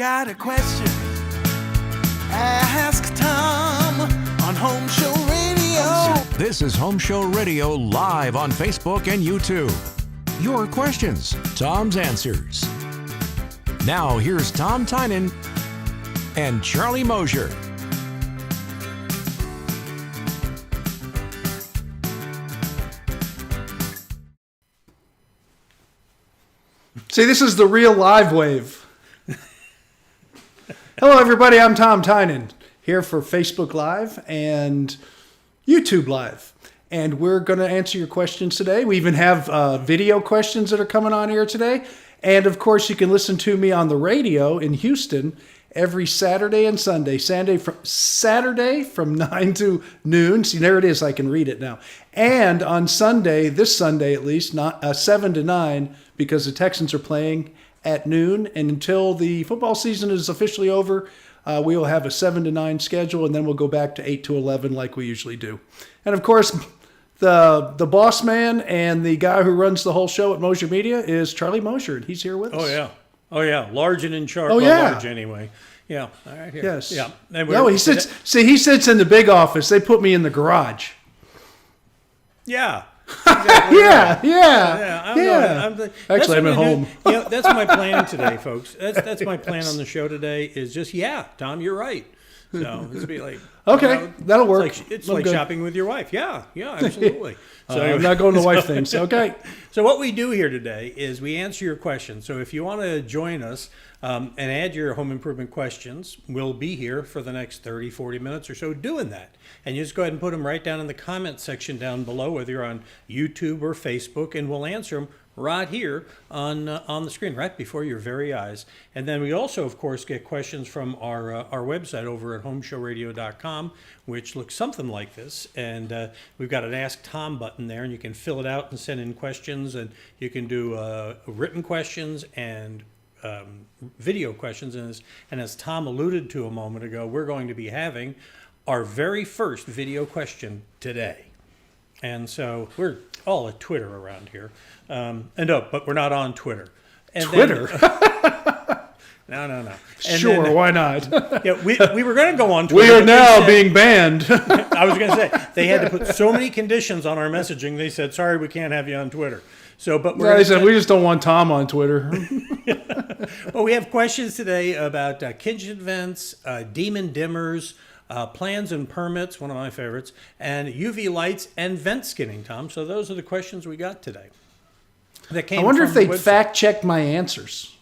Got a question? Ask Tom on HomeShow Radio. This is HomeShow Radio live on Facebook and YouTube. Your questions, Tom's answers. Now here's Tom Tynan and Charlie Mosier. See, this is the real live wave. Hello, everybody. I'm Tom Tynan, here for Facebook Live and YouTube Live. And we're going to answer your questions today. We even have video questions that are coming on here today. And, of course, you can listen to me on the radio in Houston every Saturday and Sunday. Saturday from 9 to noon. See, there it is. I can read it now. And on Sunday, this Sunday at least, 7 to 9, because the Texans are playing at noon. And until the football season is officially over, we will have a 7 to 9 schedule, and then we'll go back to 8 to 11 like we usually do. And, of course, the boss man and the guy who runs the whole show at Mosier Media is Charlie Mosier, and he's here with us. Oh, yeah. Large and in charge. Large anyway. Yeah. All right, here. Yes. Yeah. No, he sits in the big office. They put me in the garage. Yeah. Exactly yeah. Actually, I'm at home. That's my plan today, folks. That's my plan on the show today is just, Tom, you're right. So it's be like, okay, that'll work. It's like shopping with your wife. Yeah, absolutely. So I'm not going to wife things. Okay. So what we do here today is we answer your questions. So if you want to join us and add your home improvement questions, we'll be here for the next 30, 40 minutes or so doing that. And you just go ahead and put them right down in the comment section down below, whether you're on YouTube or Facebook, and we'll answer them right here on the screen, right before your very eyes. And then we also, of course, get questions from our website over at homeshowradio.com, which looks something like this. And we've got an Ask Tom button there, and you can fill it out and send in questions. And you can do written questions and video questions. And as Tom alluded to a moment ago, we're going to be having our very first video question today. And so we're all at Twitter around here. But we're not on Twitter. And Twitter? No. And sure, why not? We were going to go on Twitter. We are now being banned. I was going to say, they had to put so many conditions on our messaging, they said, sorry, we can't have you on Twitter. So, but they said, we just don't want Tom on Twitter. Well, we have questions today about kitchen vents, demon dimmers, plans and permits, one of my favorites, and UV lights and vent skinning, Tom. So those are the questions we got today. I wonder if they fact-checked my answers.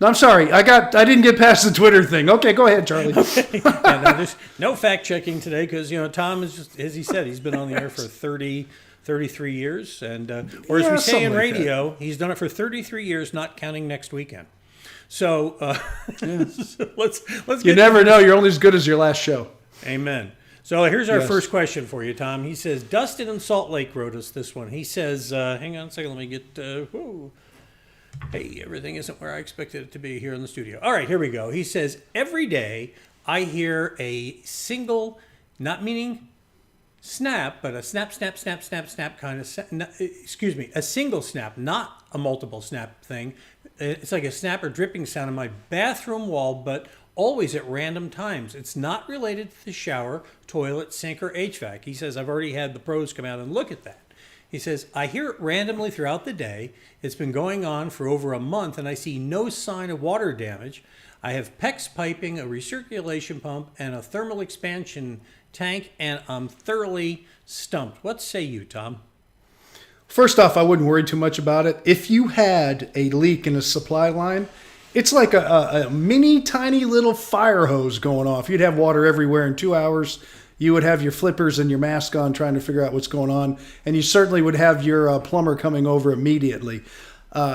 No, I'm sorry. I didn't get past the Twitter thing. Okay, go ahead, Charlie. Okay. There's no fact-checking today because, Tom is just, as he said, he's been on the air for 33 years. And, or as we say in radio, he's done it for 33 years, not counting next weekend. So, so let's get You never know. You're only as good as your last show. Amen. So here's our first question for you, Tom. He says, Dustin in Salt Lake wrote us this one. He says, hang on a second, let me get, hey, everything isn't where I expected it to be here in the studio. All right, here we go. He says, every day I hear a single, not meaning snap, but a snap kind of, a single snap, not a multiple snap thing. It's like a snap or dripping sound on my bathroom wall, but always at random times. It's not related to the shower, toilet, sink, or HVAC. He says, I've already had the pros come out and look at that. He says, I hear it randomly throughout the day. It's been going on for over a month, and I see no sign of water damage. I have PEX piping, a recirculation pump, and a thermal expansion tank, and I'm thoroughly stumped. What say you, Tom? First off, I wouldn't worry too much about it. If you had a leak in a supply line, it's like a mini, tiny little fire hose going off. You'd have water everywhere in 2 hours. You would have your flippers and your mask on trying to figure out what's going on. And you certainly would have your plumber coming over immediately.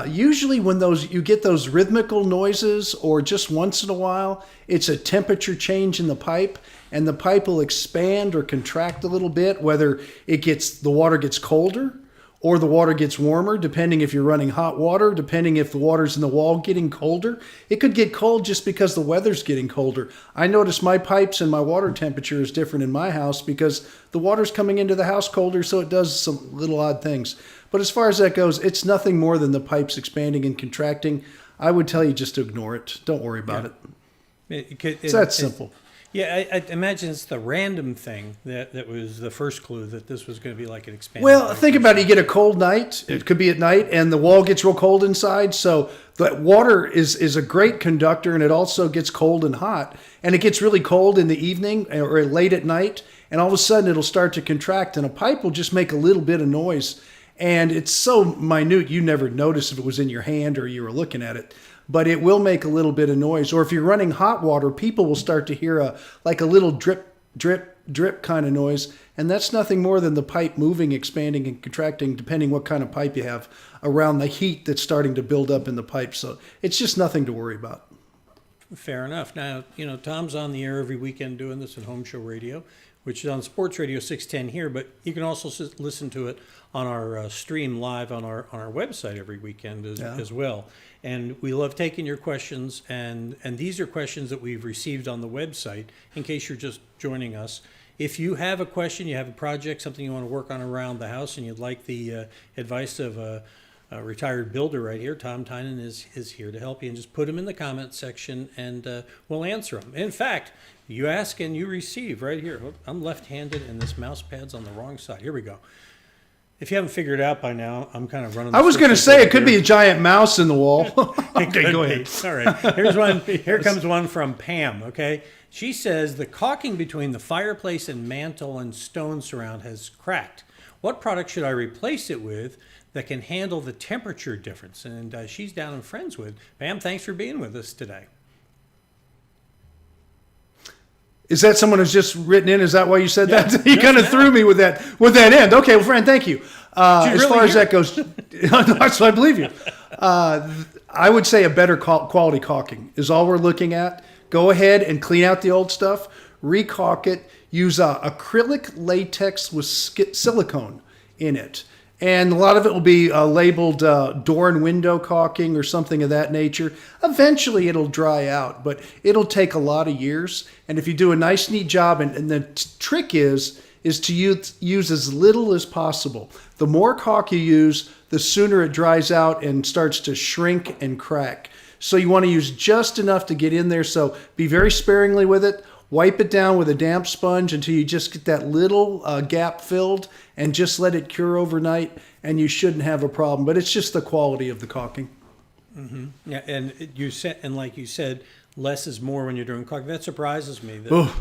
Usually when you get those rhythmical noises or just once in a while, it's a temperature change in the pipe. And the pipe will expand or contract a little bit, whether the water gets colder or the water gets warmer, depending if you're running hot water, depending if the water's in the wall getting colder. It could get cold just because the weather's getting colder. I notice my pipes and my water temperature is different in my house because the water's coming into the house colder, so it does some little odd things. But as far as that goes, it's nothing more than the pipes expanding and contracting. I would tell you just to ignore it. Don't worry about it. It's that simple. Yeah, I imagine it's the random thing that was the first clue that this was going to be like an expanded. Well, think about it. You get a cold night. It could be at night, and the wall gets real cold inside. So the water is a great conductor, and it also gets cold and hot. And it gets really cold in the evening or late at night, and all of a sudden it'll start to contract, and a pipe will just make a little bit of noise. And it's so minute, you never notice if it was in your hand or you were looking at it. But it will make a little bit of noise. Or if you're running hot water, people will start to hear a little drip, drip, drip kind of noise. And that's nothing more than the pipe moving, expanding, and contracting, depending what kind of pipe you have, around the heat that's starting to build up in the pipe. So it's just nothing to worry about. Fair enough. Now, Tom's on the air every weekend doing this at Home Show Radio, which is on Sports Radio 610 here, but you can also listen to it on our stream live on our website every weekend as well. And we love taking your questions, and these are questions that we've received on the website in case you're just joining us. If you have a question, you have a project, something you want to work on around the house, and you'd like the advice of a retired builder right here, Tom Tynan is here to help you, and just put them in the comment section and we'll answer them. In fact, you ask and you receive right here. I'm left-handed and this mouse pad's on the wrong side. Here we go. If you haven't figured it out by now, I'm kind of running. I was going to say it could be a giant mouse in the wall. Okay, go ahead. All right. Here's one. Here comes one from Pam. Okay, she says the caulking between the fireplace and mantle and stone surround has cracked. What product should I replace it with that can handle the temperature difference? And she's down in Friendswood. Pam, thanks for being with us today. Is that someone who's just written in? Is that why you said that? You kind of threw me with that end. Okay, well, Fran, thank you. As far as that goes, so I believe you. I would say a better quality caulking is all we're looking at. Go ahead and clean out the old stuff, re-caulk it, use acrylic latex with silicone in it. And a lot of it will be labeled door and window caulking or something of that nature. Eventually it'll dry out, but it'll take a lot of years. And if you do a nice, neat job, and the trick is to use as little as possible. The more caulk you use, the sooner it dries out and starts to shrink and crack. So you want to use just enough to get in there. So be very sparingly with it. Wipe it down with a damp sponge until you just get that little gap filled, and just let it cure overnight, and you shouldn't have a problem. But it's just the quality of the caulking. Mm-hmm. Yeah, and like you said, less is more when you're doing caulking. That surprises me. Oh,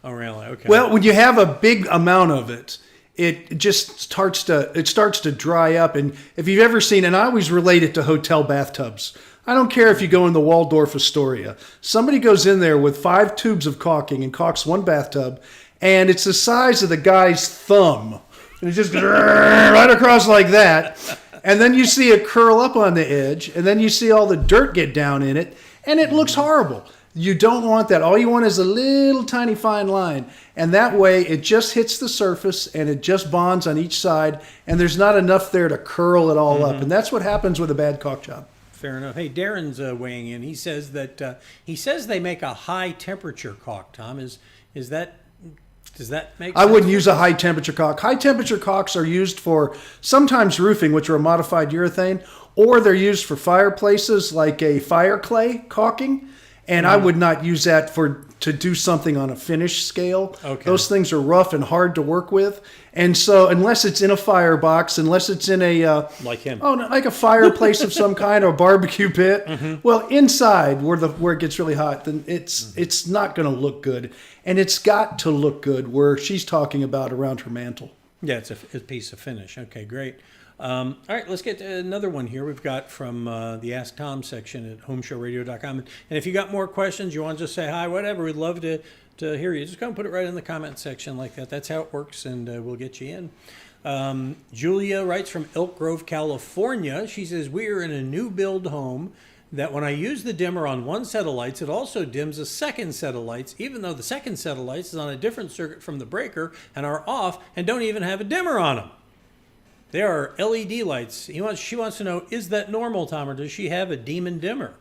really? Okay. Well, when you have a big amount of it, it just starts to dry up. And if you've ever seen, and I always relate it to hotel bathtubs. I don't care if you go in the Waldorf Astoria. Somebody goes in there with 5 tubes of caulking and caulks one bathtub, and it's the size of the guy's thumb. And it just goes right across like that. And then you see it curl up on the edge, and then you see all the dirt get down in it, and it looks horrible. You don't want that. All you want is a little tiny fine line. And that way it just hits the surface and it just bonds on each side, and there's not enough there to curl it all up. And that's what happens with a bad caulk job. Fair enough. Hey, Darren's weighing in. He says that they make a high temperature caulk. Tom, does that make sense? I wouldn't use a high temperature caulk. High temperature caulks are used for sometimes roofing, which are a modified urethane, or they're used for fireplaces like a fire clay caulking. And I would not use that to do something on a finish scale. Okay. Those things are rough and hard to work with. And so unless it's in a firebox, unless it's in a... like him. Oh, no, like a fireplace of some kind or a barbecue pit. Mm-hmm. Well, inside where it gets really hot, then it's not going to look good. And it's got to look good where she's talking about around her mantle. Yeah, it's a piece of finish. Okay, great. All right, let's get to another one here. We've got from the Ask Tom section at homeshowradio.com. And if you got more questions, you want to just say hi, whatever, we'd love to hear you. Just go and put it right in the comment section like that. That's how it works, and we'll get you in. Julia writes from Elk Grove, California. She says, we are in a new build home that when I use the dimmer on one set of lights, it also dims a second set of lights, even though the second set of lights is on a different circuit from the breaker and are off and don't even have a dimmer on them. They are LED lights. She wants to know, is that normal, Tom, or does she have a demon dimmer?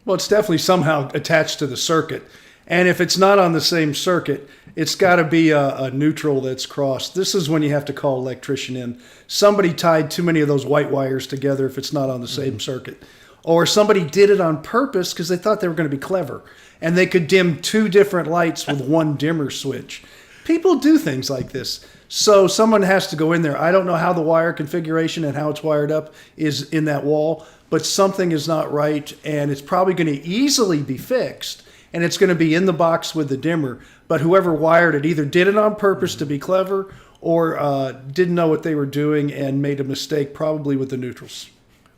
Well, it's definitely somehow attached to the circuit. And if it's not on the same circuit, it's got to be a neutral that's crossed. This is when you have to call an electrician in. Somebody tied too many of those white wires together if it's not on the same circuit. Or somebody did it on purpose because they thought they were going to be clever. And they could dim 2 different lights with one dimmer switch. People do things like this. So someone has to go in there. I don't know how the wire configuration and how it's wired up is in that wall, but something is not right, and it's probably going to easily be fixed, and it's going to be in the box with the dimmer. But whoever wired it either did it on purpose to be clever or didn't know what they were doing and made a mistake, probably with the neutrals.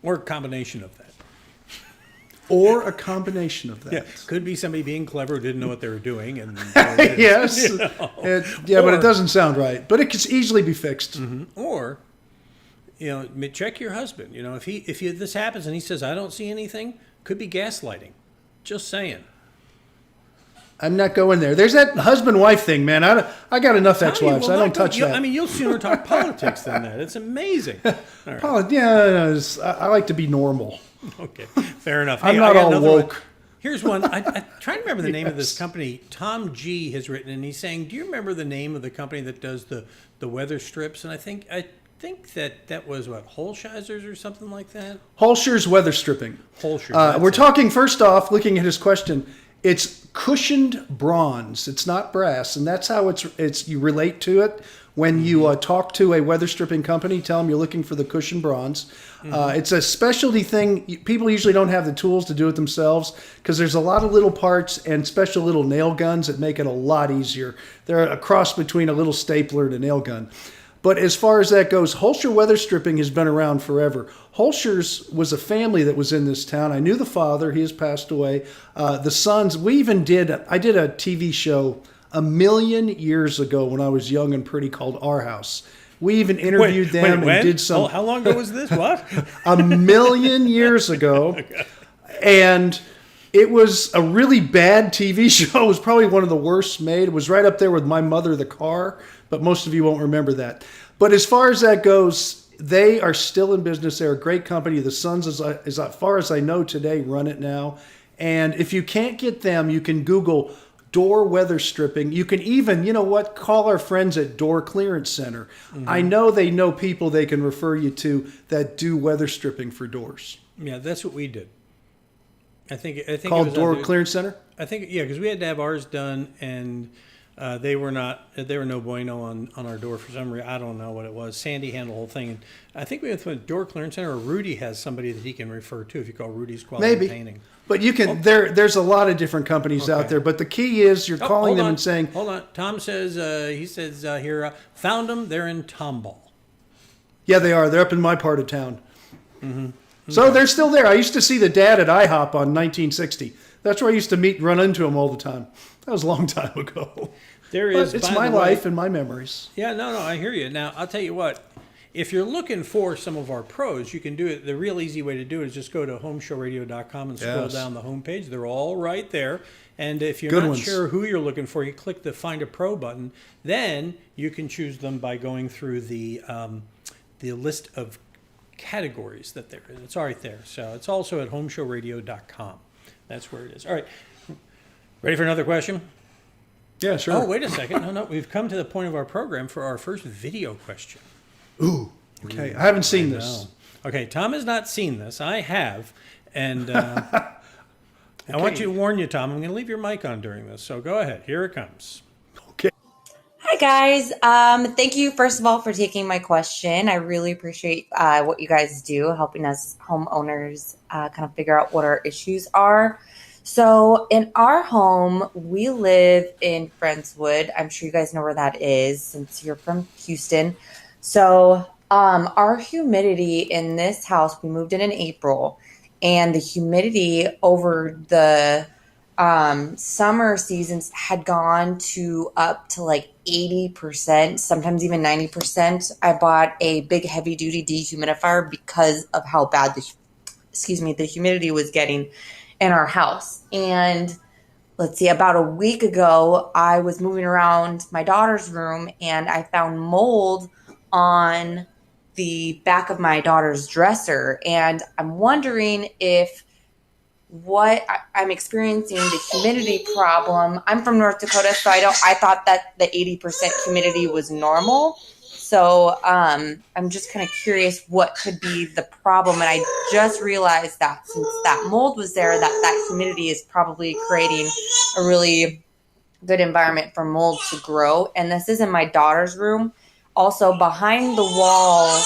Or a combination of that. Or a combination of that. Yeah, could be somebody being clever who didn't know what they were doing. And yes. You know. But it doesn't sound right. But it can easily be fixed. Mm-hmm. Or, check your husband. If this happens and he says, I don't see anything, could be gaslighting. Just saying. I'm not going there. There's that husband-wife thing, man. I got enough ex-wives. I don't touch that. You'll sooner talk politics than that. It's amazing. All right. I like to be normal. Okay, fair enough. I'm not all woke. One. Here's one. I try to remember the name of this company. Tom G has written, and he's saying, "Do you remember the name of the company that does the weather strips?" And I think that was Holshizers or something like that. Holscher's weather stripping. Holscher's. We're talking first off, looking at his question. It's cushioned bronze. It's not brass, and that's how it's you relate to it. When you talk to a weather stripping company, tell them you're looking for the cushioned bronze. It's a specialty thing. People usually don't have the tools to do it themselves because there's a lot of little parts and special little nail guns that make it a lot easier. They're a cross between a little stapler and a nail gun. But as far as that goes, Holscher weather stripping has been around forever. Holscher's was a family that was in this town. I knew the father. He has passed away. The sons, I did a TV show 1,000,000 years ago when I was young and pretty called Our House. We even interviewed them and did some. How long ago was this? What? 1,000,000 years ago. And it was a really bad TV show. It was probably one of the worst made. It was right up there with My Mother, the Car, but most of you won't remember that. But as far as that goes, they are still in business. They're a great company. The sons, as far as I know today, run it now. And if you can't get them, you can Google door weather stripping. You can even, call our friends at Door Clearance Center. Mm-hmm. I know they know people they can refer you to that do weather stripping for doors. Yeah, that's what we did. I think called it was Door Clearance Center. I think because we had to have ours done, and they were no bueno on our door for some reason. I don't know what it was. Sandy handled the whole thing, and I think we went to Door Clearance Center, or Rudy has somebody that he can refer to if you call Rudy's Quality Painting. But you can. There's a lot of different companies out there. But the key is you're calling them and saying, "Hold on." Tom says here, found them. They're in Tomball. Yeah, they are. They're up in my part of town. Mm-hmm. So they're still there. I used to see the dad at IHOP on 1960. That's where I used to meet and run into him all the time. That was a long time ago. It's my life and my memories. Yeah, no, I hear you. Now, I'll tell you what. If you're looking for some of our pros, you can do it. The real easy way to do it is just go to HomeShowRadio.com and scroll down the homepage. They're all right there. And if you're not sure who you're looking for, you click the Find a Pro button. Then you can choose them by going through the list of categories that they're in. It's right there. So it's also at HomeShowRadio.com. That's where it is. All right. Ready for another question? Yeah, sure. Oh, wait a second. No. We've come to the point of our program for our first video question. Ooh, okay. I haven't seen this. Okay, Tom has not seen this. I have. And I want to warn you, Tom, I'm going to leave your mic on during this. So go ahead. Here it comes. Okay. Hi, guys. Thank you, first of all, for taking my question. I really appreciate what you guys do, helping us homeowners kind of figure out what our issues are. So in our home, we live in Friendswood. I'm sure you guys know where that is since you're from Houston. So our humidity in this house, we moved in April, and the humidity over the summer seasons had gone to up to like 80%, sometimes even 90%. I bought a big heavy duty dehumidifier because of how bad the humidity was getting in our house. And let's see, about a week ago, I was moving around my daughter's room and I found mold on the back of my daughter's dresser. And I'm wondering if what I'm experiencing, the humidity problem. I'm from North Dakota, so I thought that the 80% humidity was normal. So I'm just kind of curious what could be the problem. And I just realized that since that mold was there, that humidity is probably creating a really good environment for mold to grow. And this is in my daughter's room. Also behind the wall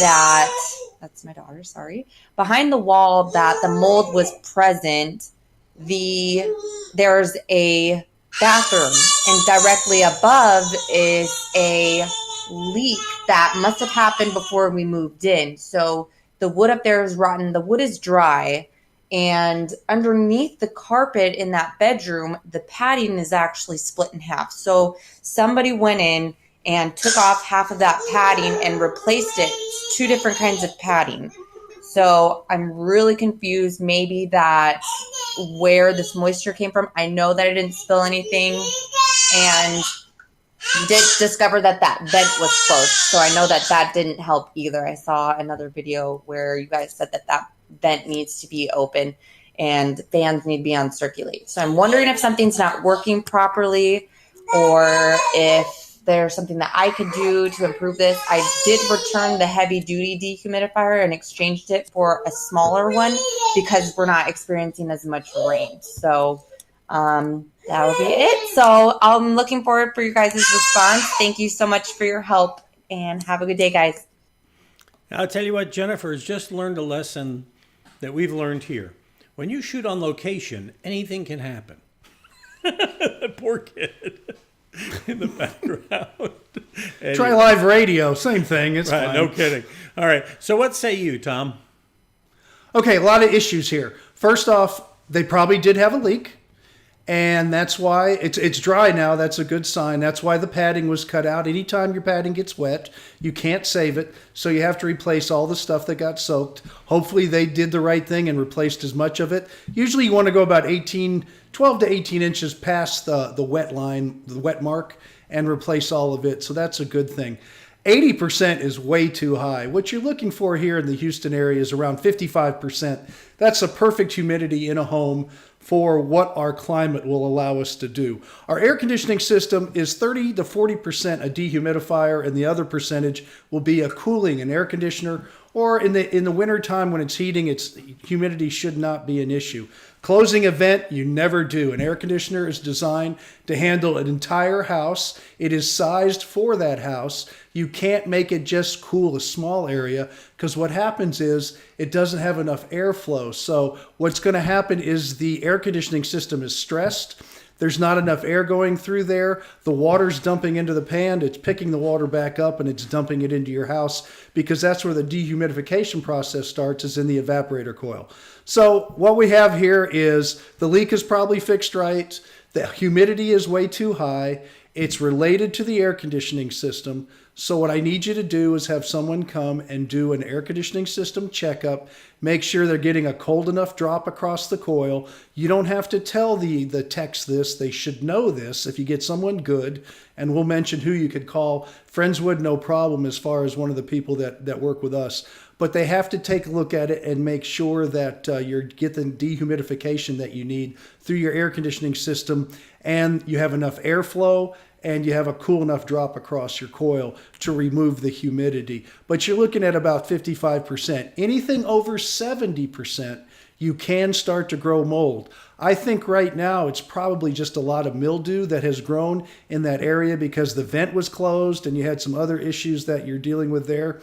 that's my daughter, sorry. Behind the wall that the mold was present, there's a bathroom, and directly above is a leak that must have happened before we moved in. So the wood up there is rotten. The wood is dry. And underneath the carpet in that bedroom, the padding is actually split in half. So somebody went in and took off half of that padding and replaced it. Two different kinds of padding. So I'm really confused. Maybe that where this moisture came from. I know that I didn't spill anything, and did discover that vent was closed. So I know that didn't help either. I saw another video where you guys said that vent needs to be open and fans need to be on circulate. So I'm wondering if something's not working properly, or if there's something that I could do to improve this. I did return the heavy duty dehumidifier and exchanged it for a smaller one because we're not experiencing as much rain. So that would be it. So I'm looking forward for your guys' response. Thank you so much for your help, and have a good day, guys. I'll tell you what, Jennifer has just learned a lesson that we've learned here. When you shoot on location, anything can happen. Poor kid in the background. Anyway. Try live radio, same thing. It's right, fine. no kidding. All right, so what say you, Tom? Okay, a lot of issues here. First off, they probably did have a leak, and that's why it's dry now. That's a good sign. That's why the padding was cut out. Anytime your padding gets wet, you can't save it, so you have to replace all the stuff that got soaked. Hopefully they did the right thing and replaced as much of it. Usually you want to go about 12 to 18 inches past the wet line, the wet mark, and replace all of it, so that's a good thing. 80% is way too high. What you're looking for here in the Houston area is around 55%. That's a perfect humidity in a home for what our climate will allow us to do. Our air conditioning system is 30 to 40% a dehumidifier, and the other percentage will be a cooling, an air conditioner, or in the winter time when it's heating, humidity should not be an issue. Closing a vent, you never do. An air conditioner is designed to handle an entire house. It is sized for that house. You can't make it just cool a small area, because what happens is it doesn't have enough airflow. So what's going to happen is the air conditioning system is stressed. There's not enough air going through there. The water's dumping into the pan. It's picking the water back up and it's dumping it into your house, because that's where the dehumidification process starts, is in the evaporator coil. So what we have here is the leak is probably fixed right. The humidity is way too high. It's related to the air conditioning system. So what I need you to do is have someone come and do an air conditioning system checkup. Make sure they're getting a cold enough drop across the coil. You don't have to tell the techs this. They should know this if you get someone good. And we'll mention who you could call. Friendswood, no problem, as far as one of the people that work with us. But they have to take a look at it and make sure that you're getting dehumidification that you need through your air conditioning system, and you have enough airflow, and you have a cool enough drop across your coil to remove the humidity. But you're looking at about 55%. Anything over 70%, you can start to grow mold. I think right now it's probably just a lot of mildew that has grown in that area because the vent was closed and you had some other issues that you're dealing with there.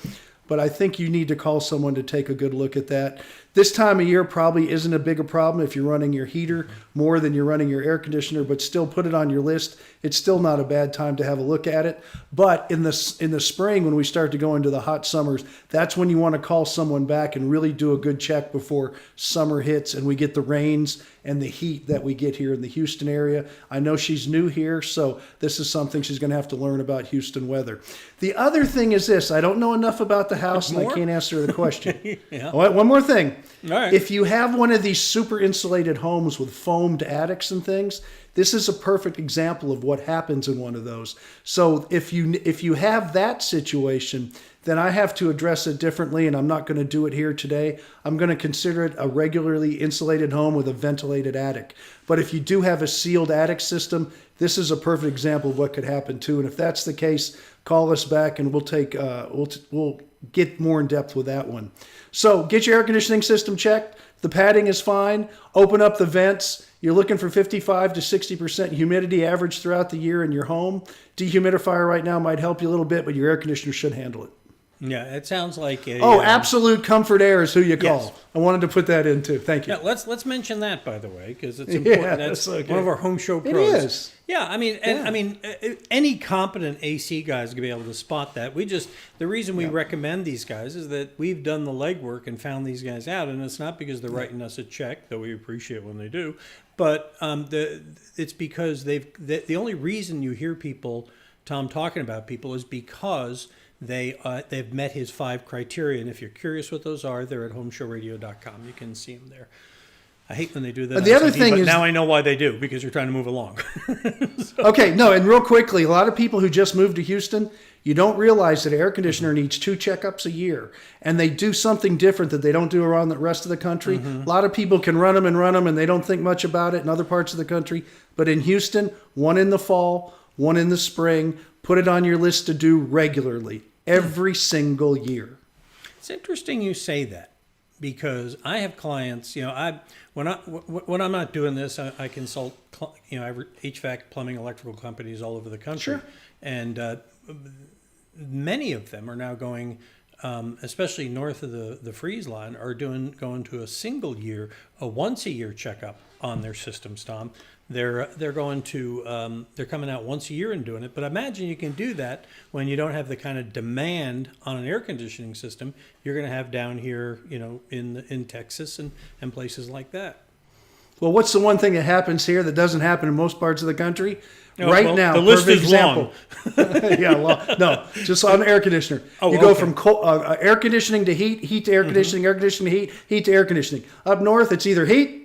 But I think you need to call someone to take a good look at that. This time of year probably isn't a bigger problem if you're running your heater more than you're running your air conditioner, but still put it on your list. It's still not a bad time to have a look at it. But in the spring, when we start to go into the hot summers, that's when you want to call someone back and really do a good check before summer hits and we get the rains and the heat that we get here in the Houston area. I know she's new here, so this is something she's going to have to learn about Houston weather. The other thing is this. I don't know enough about the house, and I can't answer the question. Yeah. One more thing. All right. If you have one of these super insulated homes with foamed attics and things, this is a perfect example of what happens in one of those. So if you have that situation, then I have to address it differently, and I'm not going to do it here today. I'm going to consider it a regularly insulated home with a ventilated attic. But if you do have a sealed attic system, this is a perfect example of what could happen too. And if that's the case, call us back and we'll take we'll get more in depth with that one. So get your air conditioning system checked. The padding is fine. Open up the vents. You're looking for 55 to 60% humidity average throughout the year in your home. Dehumidifier right now might help you a little bit, but your air conditioner should handle it. Yeah, it sounds like a... Absolute Comfort Air is who you call. Yes. I wanted to put that in too. Thank you. Yeah, let's mention that, by the way, because it's important. Yeah, That's okay. one of our home show pros. It is. Yeah, I mean, any competent AC guys are gonna be able to spot that. The reason we recommend these guys is that we've done the legwork and found these guys out, and it's not because they're writing us a check, though we appreciate when they do, but it's because the only reason you hear Tom talking about people is because they've met his 5 criteria, and if you're curious what those are, they're at homeshowradio.com. You can see them there. I hate when they do that. But the other thing is, now I know why they do, because you're trying to move along. Okay, no, and real quickly, a lot of people who just moved to Houston, you don't realize that an air conditioner needs 2 checkups a year, and they do something different that they don't do around the rest of the country. A lot of people can run them, and they don't think much about it in other parts of the country. But in Houston, 1 in the fall, 1 in the spring. Put it on your list to do regularly, every single year. It's interesting you say that, because I have clients, when I'm not doing this, I consult, HVAC, plumbing, electrical companies all over the country. Sure. And many of them are now going, especially north of the freeze line, are going to a once a year checkup on their systems, Tom. They're coming out once a year and doing it. But imagine you can do that when you don't have the kind of demand on an air conditioning system you're going to have down here, in Texas and places like that. Well, what's the one thing that happens here that doesn't happen in most parts of the country? The list is long. No, just on air conditioner. You go from air conditioning to heat to air conditioning, air conditioning to heat to air conditioning. Up north, it's either heat,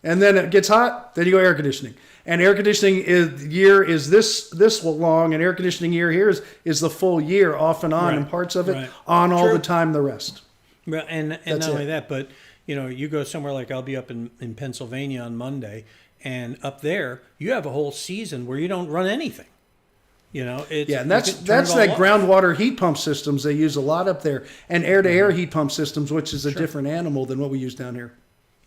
and then it gets hot, then you go air conditioning. And air conditioning year is this long, and air conditioning year here is the full year off and on, and parts of it on all the time the rest. Well, and not only that, but you go somewhere like I'll be up in Pennsylvania on Monday, and up there you have a whole season where you don't run anything. And that's that groundwater heat pump systems they use a lot up there, and air-to-air heat pump systems, which is a different animal than what we use down here.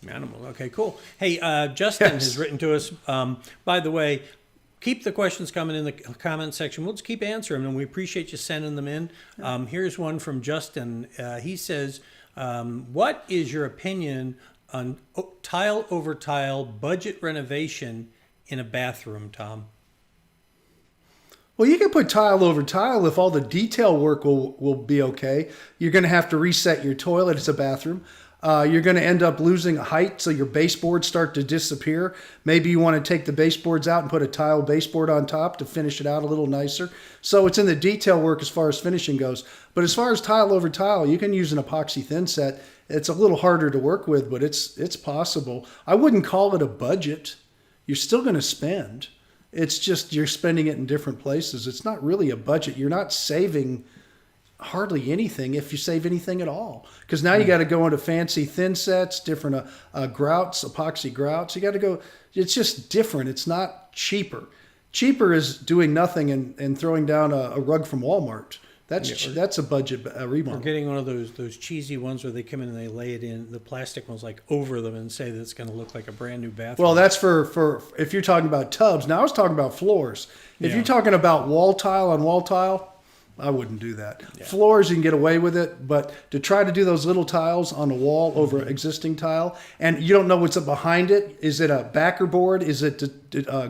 Animal. Okay, cool. Hey, Justin has written to us. By the way, keep the questions coming in the comment section. We'll just keep answering them, and we appreciate you sending them in. Here's one from Justin. He says, what is your opinion on tile over tile budget renovation in a bathroom, Tom? Well, you can put tile over tile if all the detail work will be okay. You're going to have to reset your toilet. It's a bathroom. You're going to end up losing height, so your baseboards start to disappear. Maybe you want to take the baseboards out and put a tile baseboard on top to finish it out a little nicer. So it's in the detail work as far as finishing goes. But as far as tile over tile, you can use an epoxy thin set. It's a little harder to work with, but it's possible. I wouldn't call it a budget. You're still going to spend. It's just you're spending it in different places. It's not really a budget. You're not saving hardly anything, if you save anything at all, because now you got to go into fancy thin sets, different grouts, epoxy grouts. You got to go. It's just different. It's not cheaper. Cheaper is doing nothing and throwing down a rug from Walmart. That's a budget remodel. Or getting one of those cheesy ones where they come in and they lay it in the plastic ones like over them and say that it's going to look like a brand new bathroom. Well, that's for if you're talking about tubs. Now I was talking about floors. If you're talking about wall tile on wall tile, I wouldn't do that. Yeah. Floors, you can get away with it, but to try to do those little tiles on a wall over existing tile, and you don't know what's up behind it. Is it a backer board? Is it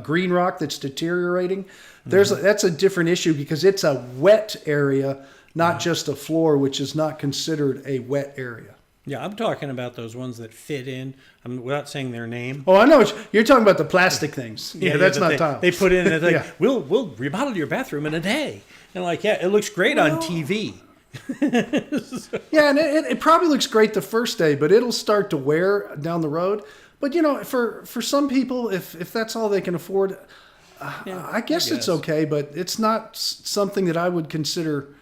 green rock that's deteriorating? That's a different issue because it's a wet area, not just a floor, which is not considered a wet area. Yeah, I'm talking about those ones that fit in. Without saying their name. Oh, I know. You're talking about the plastic things. Yeah, that's not tile. They put in, and like, we'll remodel your bathroom in a day. And like, it looks great on TV. Yeah, and it probably looks great the first day, but it'll start to wear down the road. But, for some people, if that's all they can afford, I guess it's okay, but it's not something that I would consider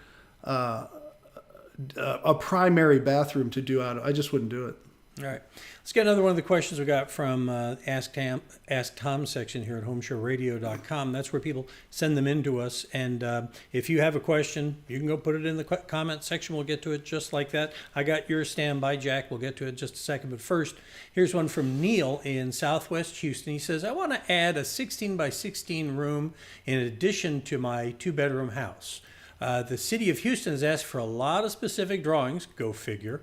a primary bathroom to do out of. I just wouldn't do it. All right. Let's get another one of the questions we got from Ask Tom section here at HomeShowRadio.com. That's where people send them in to us. And if you have a question, you can go put it in the comment section. We'll get to it just like that. I got your standby, Jack. We'll get to it in just a second. But first, here's one from Neil in Southwest Houston. He says, I want to add a 16 by 16 room in addition to my 2-bedroom house. The city of Houston has asked for a lot of specific drawings. Go figure.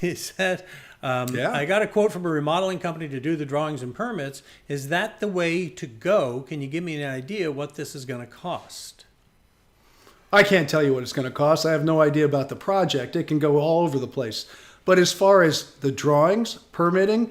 Is that I got a quote from a remodeling company to do the drawings and permits. Is that the way to go? Can you give me an idea what this is going to cost? I can't tell you what it's going to cost. I have no idea about the project. It can go all over the place. But as far as the drawings, permitting,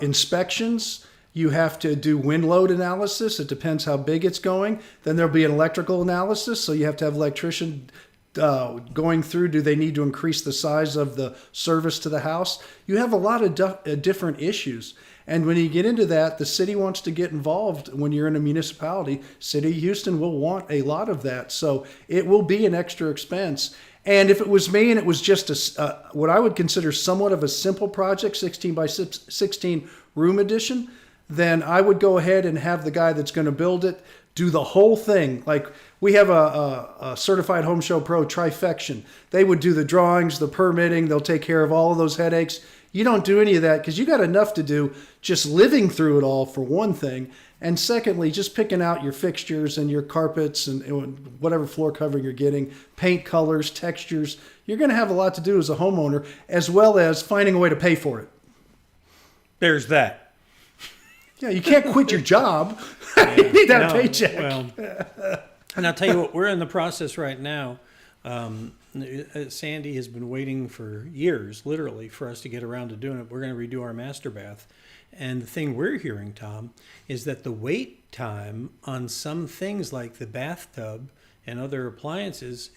inspections, you have to do wind load analysis. It depends how big it's going. Then there'll be an electrical analysis. So you have to have an electrician going through. Do they need to increase the size of the service to the house? You have a lot of different issues. And when you get into that, the city wants to get involved. When you're in a municipality, City of Houston will want a lot of that. So it will be an extra expense. And if it was me and it was just what I would consider somewhat of a simple project, 16 by 16 room addition, then I would go ahead and have the guy that's going to build it do the whole thing. Like we have a certified Home Show Pro trifection. They would do the drawings, the permitting. They'll take care of all of those headaches. You don't do any of that because you got enough to do just living through it all, for one thing. And secondly, just picking out your fixtures and your carpets and whatever floor covering you're getting, paint colors, textures. You're going to have a lot to do as a homeowner, as well as finding a way to pay for it. There's that. Yeah, you can't quit your job. You need that paycheck. Well, and I'll tell you what, we're in the process right now. Sandy has been waiting for years, literally, for us to get around to doing it. We're going to redo our master bath. And the thing we're hearing, Tom, is that the wait time on some things like the bathtub and other appliances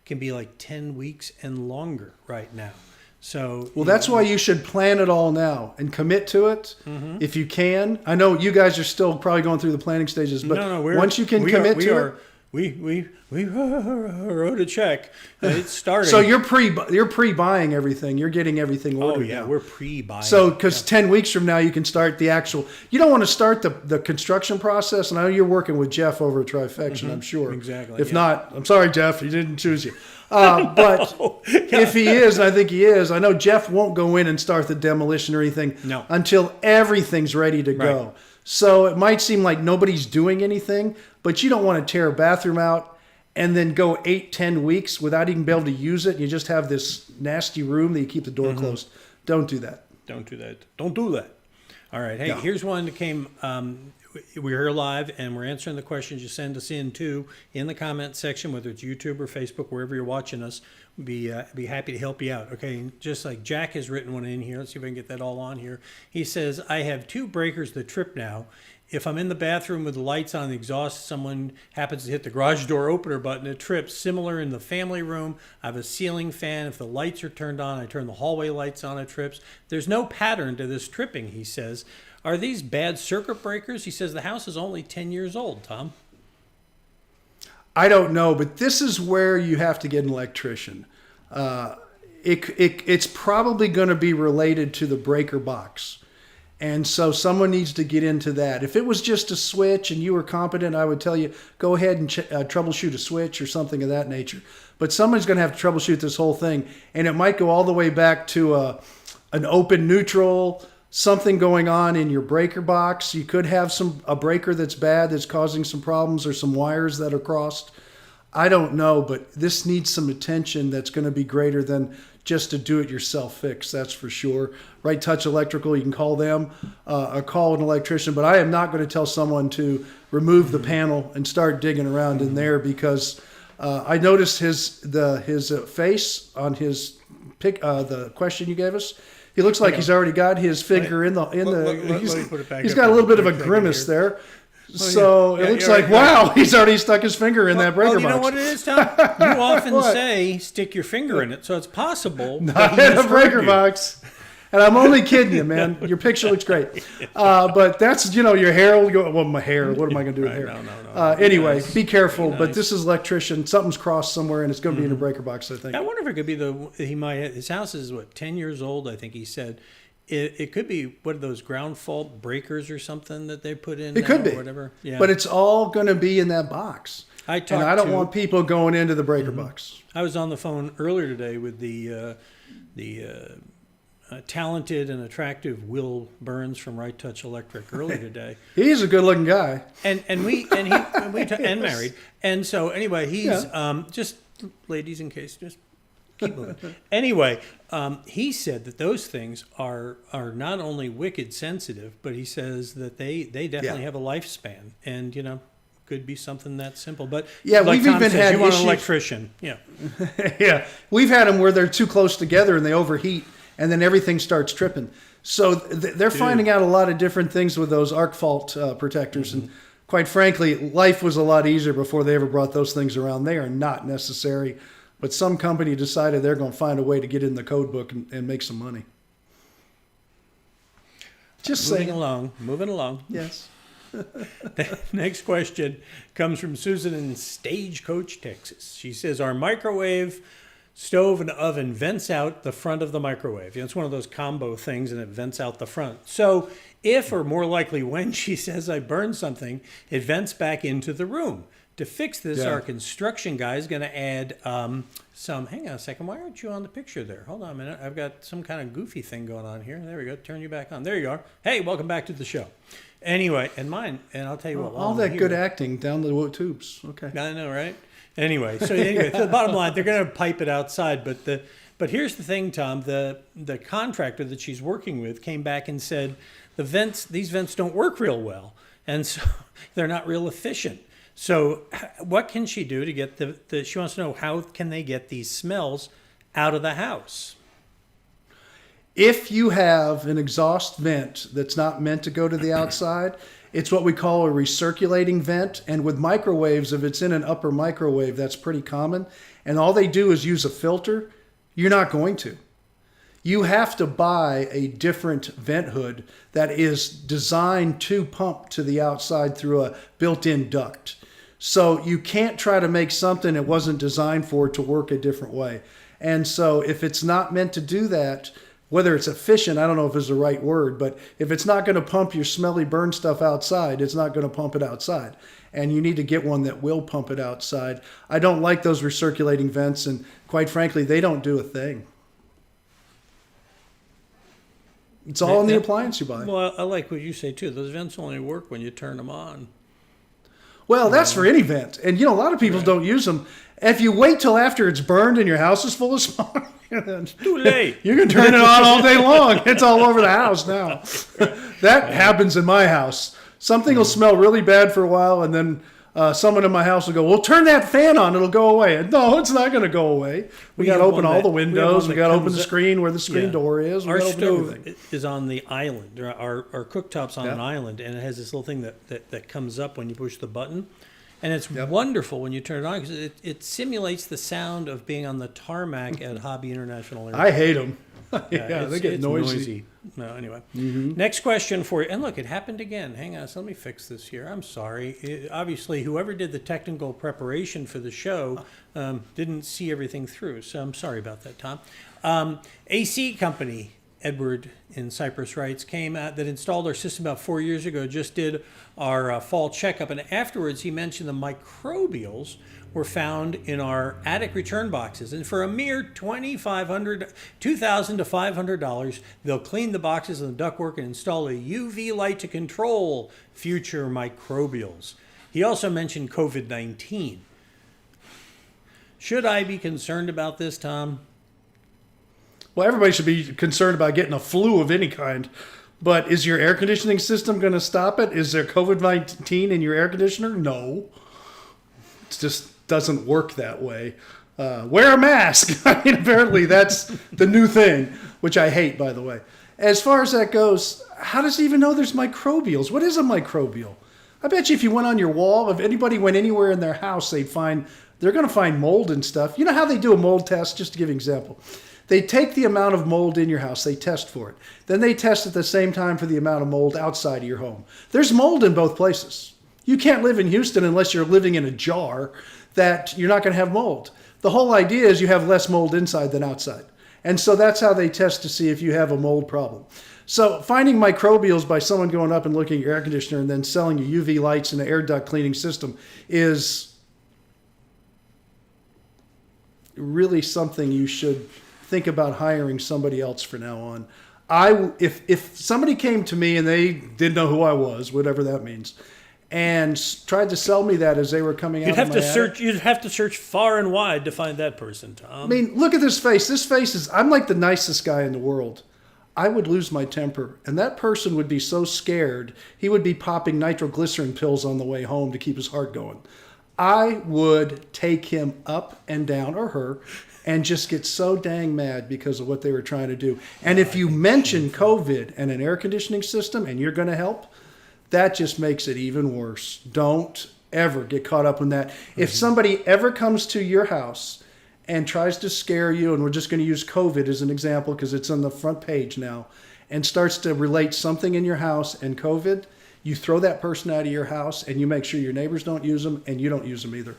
can be like 10 weeks and longer right now. So, well, that's why you should plan it all now and commit to it if you can. I know you guys are still probably going through the planning stages, but once you can commit to it. We wrote a check. It's starting. So you're pre-buying everything. You're getting everything ordered. Oh yeah, now. We're pre-buying. So because 10 weeks from now you can start the actual. You don't want to start the construction process. And I know you're working with Jeff over at Trifection. I'm sure. Exactly. If not, I'm sorry, Jeff. He didn't choose you. But if he is, and I think he is, I know Jeff won't go in and start the demolition or anything until everything's ready to go. Right. So it might seem like nobody's doing anything, but you don't want to tear a bathroom out and then go 8-10 weeks without even being able to use it. You just have this nasty room that you keep the door closed. Don't do that. Don't do that. Don't do that. All right. Hey, here's one that came. We're here live, and we're answering the questions you send us in the comment section, whether it's YouTube or Facebook, wherever you're watching us. Be happy to help you out. Okay, just like Jack has written one in here. Let's see if I can get that all on here. He says, I have 2 breakers that trip now. If I'm in the bathroom with the lights on the exhaust, someone happens to hit the garage door opener button, it trips. Similar in the family room, I have a ceiling fan. If the lights are turned on, I turn the hallway lights on, it trips. There's no pattern to this tripping, he says. Are these bad circuit breakers? He says the house is only 10 years old, Tom. I don't know, but this is where you have to get an electrician. It's probably going to be related to the breaker box. And so someone needs to get into that. If it was just a switch and you were competent, I would tell you, go ahead and troubleshoot a switch or something of that nature. But someone's going to have to troubleshoot this whole thing. And it might go all the way back to an open neutral, something going on in your breaker box. You could have a breaker that's bad that's causing some problems, or some wires that are crossed. I don't know, but this needs some attention that's going to be greater than just a do-it-yourself fix, that's for sure. Right Touch Electrical, you can call them or call an electrician, but I am not going to tell someone to remove the panel and start digging around in there, because I noticed his face on his the question you gave us. He looks like he's already got his finger in the. He's got a little bit of a grimace there. So it looks like, wow, he's already stuck his finger in that breaker box. You know what it is, Tom? You often say stick your finger in it, so it's possible. Not in a breaker box. And I'm only kidding you, man. Your picture looks great. But that's, your hair will go, well, my hair, what am I going to do with hair? No. Anyway, Nice. be careful. Nice. But this is electrician. Something's crossed somewhere, and it's going to be in a breaker box, I think. I wonder if it could be his house is, 10 years old, I think he said. It could be one of those ground fault breakers or something that they put in. It could be. Or whatever. Yeah. But it's all going to be in that box. I don't want people going into the breaker box. I was on the phone earlier today with the talented and attractive Will Burns from Right Touch Electric earlier today. He's a good-looking guy. And married. And so anyway, he's just ladies in case, just keep moving. Anyway, he said that those things are not only wicked sensitive, but he says that they definitely have a lifespan, and could be something that simple. But yeah, like we've Tom even says, had you want issues. an electrician. Yeah. Yeah, we've had them where they're too close together and they overheat, and then everything starts tripping. So they're finding out a lot of different things with those arc fault protectors. And quite frankly, life was a lot easier before they ever brought those things around. They are not necessary, but some company decided they're going to find a way to get in the code book and make some money. Just Moving saying. along. Yes. Next question comes from Susan in Stagecoach, Texas. She says, our microwave stove and oven vents out the front of the microwave. It's one of those combo things, and it vents out the front. So if, or more likely when, she says I burn something, it vents back into the room. To fix this, our construction guy is going to add some... Hang on a second. Why aren't you on the picture there? Hold on a minute. I've got some kind of goofy thing going on here. There we go. Turn you back on. There you are. Hey, welcome back to the show. Anyway, and I'll tell you what. All that good acting down the tubes. Okay. I know, right? Anyway, so the bottom line, they're going to pipe it outside. But here's the thing, Tom. The contractor that she's working with came back and said these vents don't work real well, and so they're not real efficient. So what can she do to get she wants to know how can they get these smells out of the house? If you have an exhaust vent that's not meant to go to the outside, it's what we call a recirculating vent. And with microwaves, if it's in an upper microwave, that's pretty common. And all they do is use a filter. You're not going to. You have to buy a different vent hood that is designed to pump to the outside through a built-in duct. So you can't try to make something it wasn't designed for to work a different way. And so if it's not meant to do that, whether it's efficient, I don't know if it's the right word, but if it's not going to pump your smelly burn stuff outside, it's not going to pump it outside. And you need to get one that will pump it outside. I don't like those recirculating vents, and quite frankly, they don't do a thing. It's all in the appliance you buy. Well, I like what you say, too. Those vents only work when you turn them on. Well, that's for any vent. And, a lot of people don't use them. If you wait till after it's burned and your house is full of smoke, Too late. You can turn it on all day long. It's all over the house now. That happens in my house. Something will smell really bad for a while, and then someone in my house will go, well, turn that fan on. It'll go away. And no, it's not going to go away. We got to open all the windows. We got to open the screen where the screen door is. Our stove is on the island. Our cooktop's on an island, and it has this little thing that comes up when you push the button. And it's wonderful when you turn it on because it simulates the sound of being on the tarmac at Hobby International Airport. I hate them. They get noisy. No, anyway. Next question for you. And look, it happened again. Hang on. So let me fix this here. I'm sorry. Obviously, whoever did the technical preparation for the show didn't see everything through. So I'm sorry about that, Tom. AC company, Edward in Cyprus writes, came out that installed our system about 4 years ago, just did our fall checkup. And afterwards, he mentioned the microbials were found in our attic return boxes. And for a mere $2,000 to $500, they'll clean the boxes and the ductwork and install a UV light to control future microbials. He also mentioned COVID-19. Should I be concerned about this, Tom? Well, everybody should be concerned about getting a flu of any kind. But is your air conditioning system going to stop it? Is there COVID-19 in your air conditioner? No. It just doesn't work that way. Wear a mask. I mean, apparently that's the new thing, which I hate, by the way. As far as that goes, how does he even know there's microbials? What is a microbial? I bet you if you went on your wall, if anybody went anywhere in their house, they're going to find mold and stuff. You know how they do a mold test? Just to give you an example. They take the amount of mold in your house, they test for it. Then they test at the same time for the amount of mold outside of your home. There's mold in both places. You can't live in Houston unless you're living in a jar that you're not going to have mold. The whole idea is you have less mold inside than outside. And so that's how they test to see if you have a mold problem. So finding microbials by someone going up and looking at your air conditioner and then selling you UV lights and an air duct cleaning system is really something you should think about hiring somebody else from now on. If somebody came to me and they didn't know who I was, whatever that means, and tried to sell me that as they were coming out, You'd have to search far and wide to find that person, Tom. I mean, look at this face. This face is. I'm like the nicest guy in the world. I would lose my temper, and that person would be so scared he would be popping nitroglycerin pills on the way home to keep his heart going. I would take him up and down, or her, and just get so dang mad because of what they were trying to do. And if you mention COVID and an air conditioning system and you're going to help, that just makes it even worse. Don't ever get caught up in that. If somebody ever comes to your house and tries to scare you, and we're just going to use COVID as an example because it's on the front page now, and starts to relate something in your house and COVID, you throw that person out of your house and you make sure your neighbors don't use them and you don't use them either.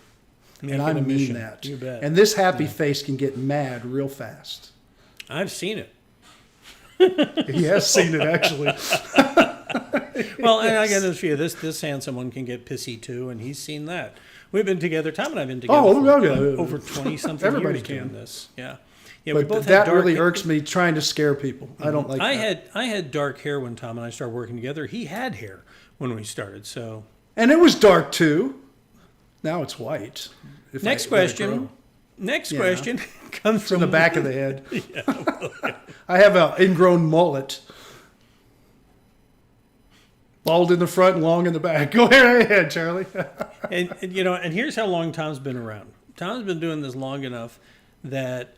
And I mean that. You bet. And this happy face can get mad real fast. I've seen it. He has seen it, actually. Well, and I got to show you, this handsome one can get pissy too, and he's seen that. We've been together. Tom and I have been together for over 20-something Everybody years can. doing this. Yeah. Yeah, But we both that had dark really irks me, trying to scare people. I don't like that. I had dark hair when Tom and I started working together. He had hair when we started. So And it was dark too. Now it's white. next question. Next question comes It's from in the back of the head. I have an ingrown mullet. Bald in the front and long in the back. Go ahead, Charlie. and and here's how long Tom's been around. Tom's been doing this long enough that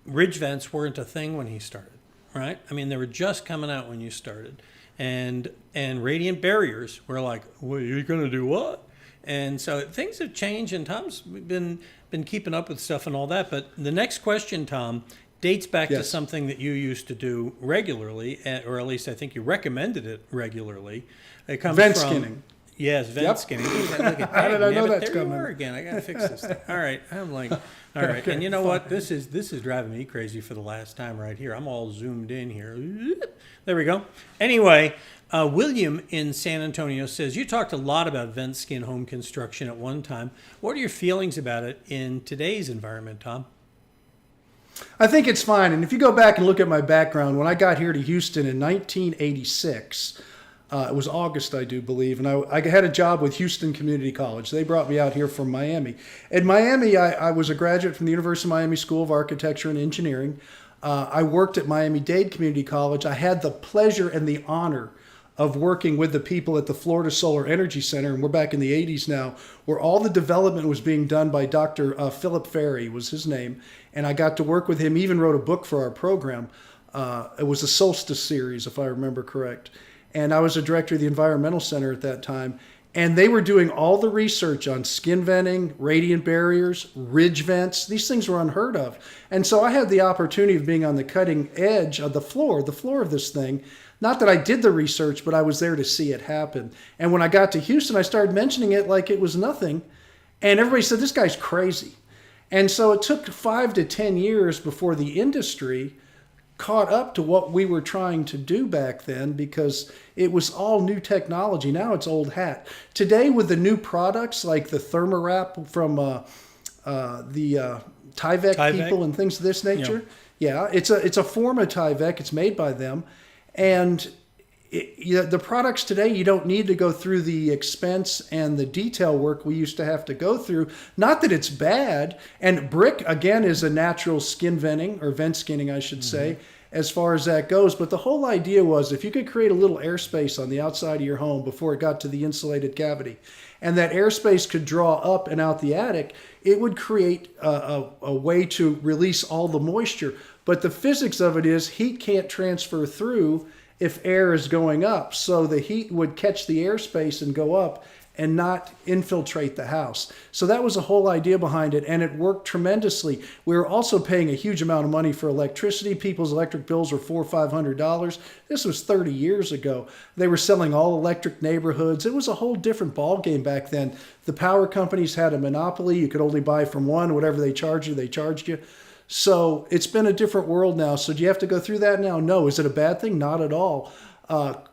ridge vents weren't a thing when he started, right? I mean, they were just coming out when you started. And radiant barriers were like, well, you're going to do what? And so things have changed, and Tom's been keeping up with stuff and all that. But the next question, Tom, dates back to something that you used to do regularly, or at least I think you recommended it regularly. It comes Vent from skinning. Yes, vent skinning. Look at How did I know that's there coming? you are again. I got to fix this thing. All right. I'm like, all right. Okay, And you know what? This is driving me crazy for the last time right here. I'm all zoomed in here. There we go. Anyway, William in San Antonio says, you talked a lot about vent skin home construction at one time. What are your feelings about it in today's environment, Tom? I think it's fine. And if you go back and look at my background, when I got here to Houston in 1986, it was August, I do believe, and I had a job with Houston Community College. They brought me out here from Miami. In Miami, I was a graduate from the University of Miami School of Architecture and Engineering. I worked at Miami-Dade Community College. I had the pleasure and the honor of working with the people at the Florida Solar Energy Center, and we're back in the 80s now, where all the development was being done by Dr. Philip Ferry was his name, and I got to work with him, even wrote a book for our program. It was a Solstice series, if I remember correct. And I was a director of the Environmental Center at that time, and they were doing all the research on skin venting, radiant barriers, ridge vents. These things were unheard of. And so I had the opportunity of being on the cutting edge of the floor of this thing. Not that I did the research, but I was there to see it happen. And when I got to Houston, I started mentioning it like it was nothing. And everybody said, this guy's crazy. And so it took 5 to 10 years before the industry caught up to what we were trying to do back then, because it was all new technology. Now it's old hat. Today, with the new products like the Thermowrap from the Tyvek people and things of this nature, it's a form of Tyvek. It's made by them. And the products today, you don't need to go through the expense and the detail work we used to have to go through. Not that it's bad. And brick, again, is a natural skin venting, or vent skinning, I should say, as far as that goes. But the whole idea was, if you could create a little airspace on the outside of your home before it got to the insulated cavity, and that airspace could draw up and out the attic, it would create a way to release all the moisture. But the physics of it is, heat can't transfer through if air is going up. So the heat would catch the airspace and go up and not infiltrate the house. So that was the whole idea behind it, and it worked tremendously. We were also paying a huge amount of money for electricity. People's electric bills were $400 or $500. This was 30 years ago. They were selling all electric neighborhoods. It was a whole different ball game back then. The power companies had a monopoly. You could only buy from one. Whatever they charged you, they charged you. So it's been a different world now. So do you have to go through that now? No. Is it a bad thing? Not at all.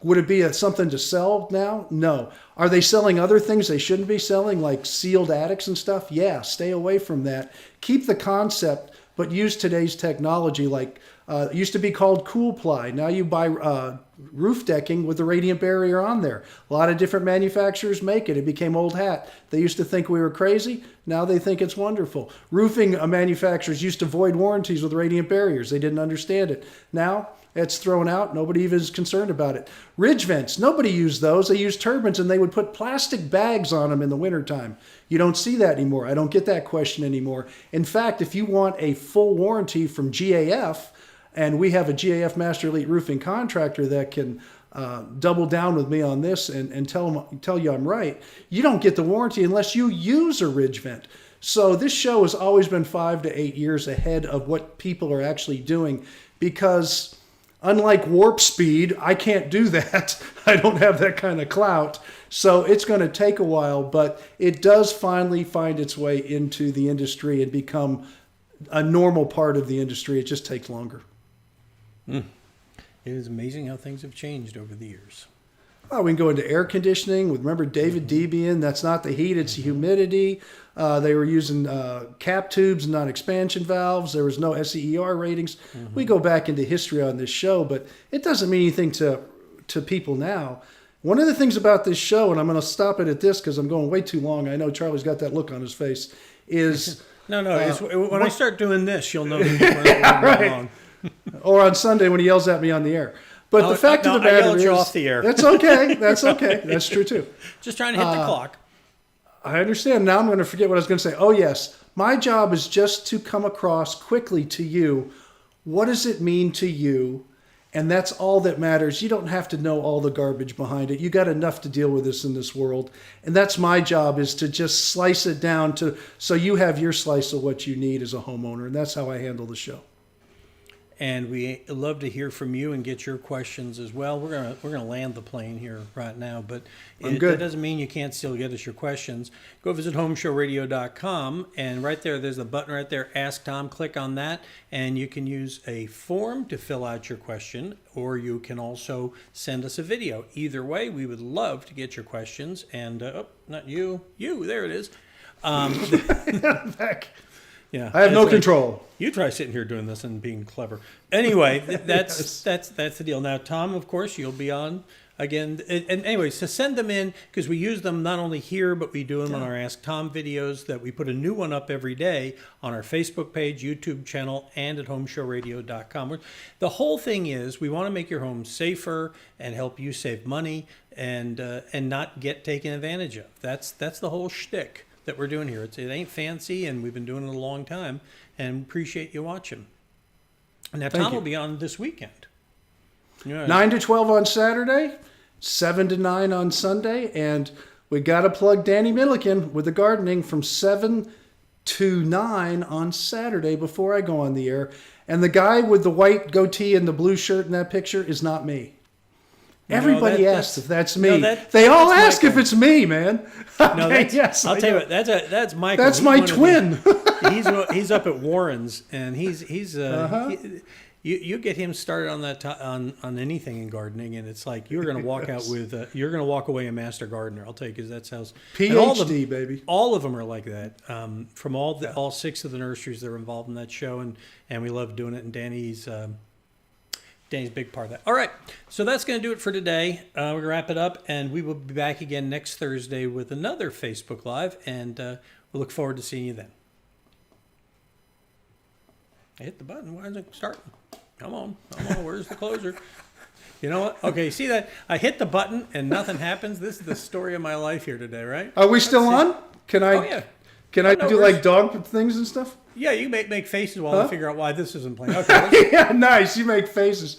Would it be something to sell now? No. Are they selling other things they shouldn't be selling, like sealed attics and stuff? Yeah, stay away from that. Keep the concept, but use today's technology. Like it used to be called cool ply. Now you buy roof decking with the radiant barrier on there. A lot of different manufacturers make it. It became old hat. They used to think we were crazy. Now they think it's wonderful. Roofing manufacturers used to void warranties with radiant barriers. They didn't understand it. Now it's thrown out. Nobody even is concerned about it. Ridge vents, nobody used those. They used turbines, and they would put plastic bags on them in the wintertime. You don't see that anymore. I don't get that question anymore. In fact, if you want a full warranty from GAF, and we have a GAF Master Elite Roofing contractor that can double down with me on this and tell you I'm right, you don't get the warranty unless you use a ridge vent. So this show has always been 5 to 8 years ahead of what people are actually doing, because unlike warp speed, I can't do that. I don't have that kind of clout. So it's going to take a while, but it does finally find its way into the industry and become a normal part of the industry. It just takes longer. It is amazing how things have changed over the years. Oh, we can go into air conditioning with, remember David Debian? That's not the heat, it's the humidity. They were using cap tubes, not expansion valves. There was no SEER ratings. We go back into history on this show, but it doesn't mean anything to people now. One of the things about this show, and I'm going to stop it at this because I'm going way too long. I know Charlie's got that look on his face, is... No, when I start doing this, you'll know that we're right. long. Or on Sunday when he yells at me on the air. But the fact of the matter I yelled is... you off the air. That's okay. That's okay. That's true, too. Just trying to hit the clock. I understand. Now I'm going to forget what I was going to say. Oh, yes. My job is just to come across quickly to you. What does it mean to you? And that's all that matters. You don't have to know all the garbage behind it. You got enough to deal with this in this world. And that's my job, is to just slice it down to so you have your slice of what you need as a homeowner. And that's how I handle the show. And we love to hear from you and get your questions as well. We're gonna land the plane here right now, but that doesn't mean you can't still get us your questions. Go visit HomeShowRadio.com, and right there's a button right there, Ask Tom. Click on that, and you can use a form to fill out your question, or you can also send us a video. Either way, we would love to get your questions. And not you, there it is. Back. Yeah, I have no control. You try sitting here doing this and being clever. Anyway, that's the deal. Now, Tom, of course, you'll be on again. And anyway, so send them in, because we use them not only here, but we do them on our Ask Tom videos. That we put a new one up every day on our Facebook page, YouTube channel, and at HomeShowRadio.com. The whole thing is we want to make your home safer and help you save money and not get taken advantage of. That's the whole shtick that we're doing here. It ain't fancy, and we've been doing it a long time, and appreciate you watching. Now, Tom will be on this weekend. 9 to 12 on Saturday, 7 to 9 on Sunday, and we got to plug Danny Milliken with the gardening from 7 to 9 on Saturday before I go on the air. And the guy with the white goatee and the blue shirt in that picture is not me. Everybody asks if that's me. They all ask if it's me, man. No, yes, I'll tell you what. That's Michael. That's my twin. He's up at Warren's, and you get him started on that on anything in gardening, and it's like you're going to walk out with you're going to walk away a master gardener. I'll tell you, because that's how PhD, baby. All of them are like that. From all 6 of the nurseries that are involved in that show, and we love doing it. And Danny's a big part of that. All right, so that's going to do it for today. We're going to wrap it up, and we will be back again next Thursday with another Facebook Live, and we look forward to seeing you then. I hit the button. Why isn't it starting? Come on. Where's the closer? You know what? Okay, see that? I hit the button, and nothing happens. This is the story of my life here today, right? Are we still on? Can I? Oh, yeah. Can I do like dog things and stuff? Yeah, you make faces while I figure out why this isn't playing. Okay. Yeah, nice. You make faces.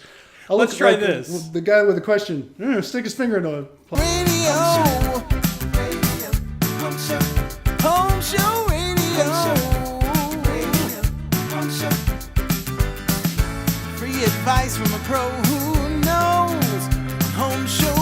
Let's try this. The guy with the question. Stick his finger in a Radio. advice from a pro who knows. Home Show